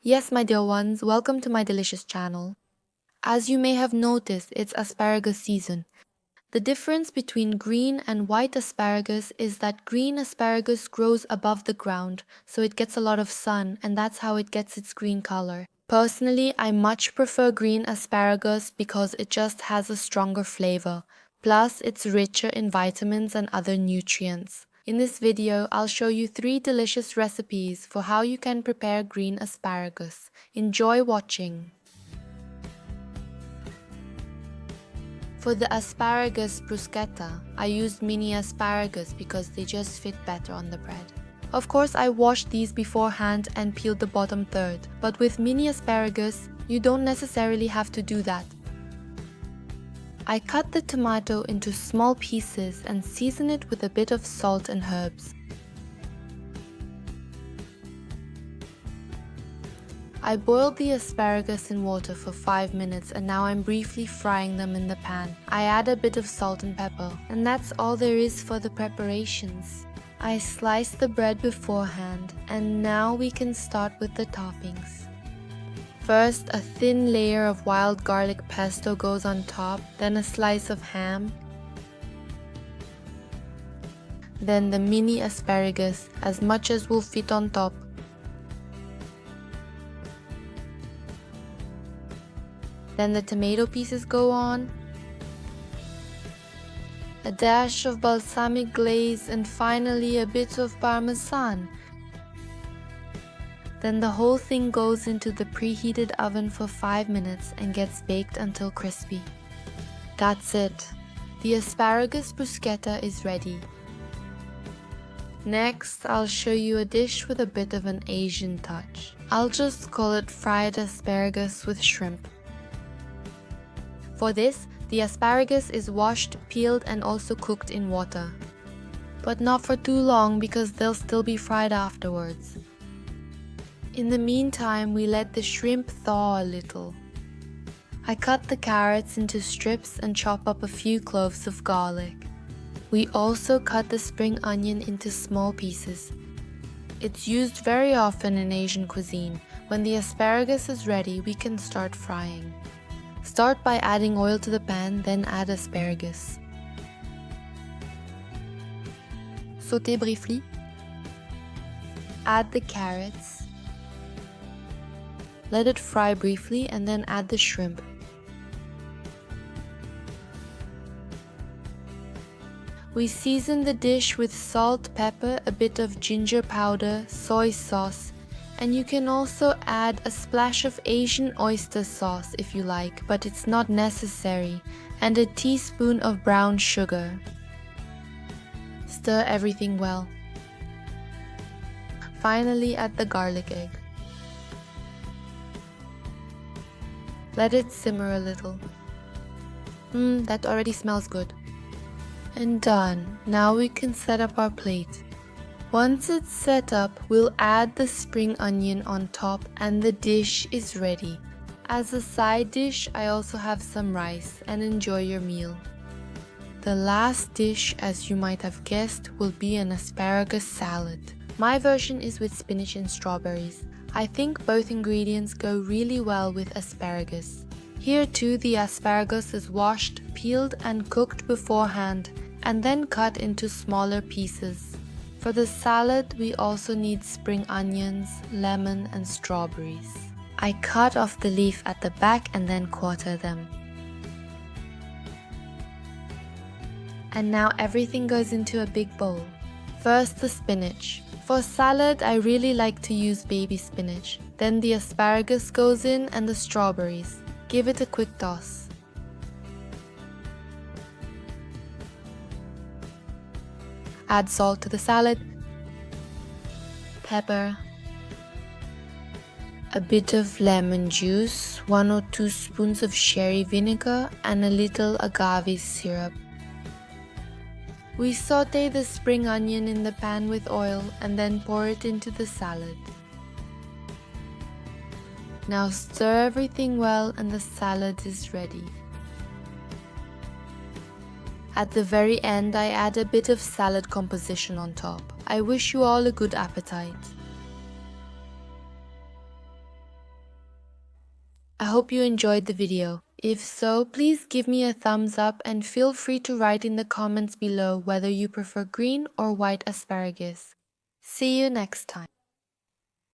Yes, my dear ones, welcome to my delicious channel. As you may have noticed, it's asparagus season. The difference between green and white asparagus is that green asparagus grows above the ground, so it gets a lot of sun, and that's how it gets its green color. Personally, I much prefer green asparagus because it just has a stronger flavor. Plus, it's richer in vitamins and other nutrients. In this video, I'll show you 3 delicious recipes for how you can prepare green asparagus. Enjoy watching! For the asparagus bruschetta, I used mini asparagus because they just fit better on the bread. Of course, I washed these beforehand and peeled the bottom third, but with mini asparagus, you don't necessarily have to do that. I cut the tomato into small pieces and season it with a bit of salt and herbs. I boiled the asparagus in water for 5 minutes and now I'm briefly frying them in the pan. I add a bit of salt and pepper, and that's all there is for the preparations. I sliced the bread beforehand, and now we can start with the toppings. First, a thin layer of wild garlic pesto goes on top, then a slice of ham, then the mini asparagus, as much as will fit on top. Then the tomato pieces go on, a dash of balsamic glaze, and finally a bit of parmesan. Then the whole thing goes into the preheated oven for 5 minutes and gets baked until crispy. That's it. The asparagus bruschetta is ready. Next, I'll show you a dish with a bit of an Asian touch. I'll just call it fried asparagus with shrimp. For this, the asparagus is washed, peeled, and also cooked in water. But not for too long because they'll still be fried afterwards. In the meantime, we let the shrimp thaw a little. I cut the carrots into strips and chop up a few cloves of garlic. We also cut the spring onion into small pieces. It's used very often in Asian cuisine. When the asparagus is ready, we can start frying. Start by adding oil to the pan, then add asparagus. Sauté briefly. Add the carrots. Let it fry briefly and then add the shrimp. We season the dish with salt, pepper, a bit of ginger powder, soy sauce, and you can also add a splash of Asian oyster sauce if you like, but it's not necessary, and a teaspoon of brown sugar. Stir everything well. Finally, add the garlic egg. Let it simmer a little. That already smells good. And done. Now we can set up our plate. Once it's set up, we'll add the spring onion on top and the dish is ready. As a side dish, I also have some rice, and enjoy your meal. The last dish, as you might have guessed, will be an asparagus salad. My version is with spinach and strawberries. I think both ingredients go really well with asparagus. Here too, the asparagus is washed, peeled and cooked beforehand, and then cut into smaller pieces. For the salad, we also need spring onions, lemon and strawberries. I cut off the leaf at the back and then quarter them. And now everything goes into a big bowl. First, the spinach. For salad, I really like to use baby spinach. Then the asparagus goes in and the strawberries. Give it a quick toss. Add salt to the salad, pepper, a bit of lemon juice, 1 or 2 spoons of sherry vinegar, and a little agave syrup. We sauté the spring onion in the pan with oil and then pour it into the salad. Now stir everything well and the salad is ready. At the very end, I add a bit of salad composition on top. I wish you all a good appetite. hope you enjoyed the video. If so, please give me a thumbs up and feel free to write in the comments below whether you prefer green or white asparagus. See you next time.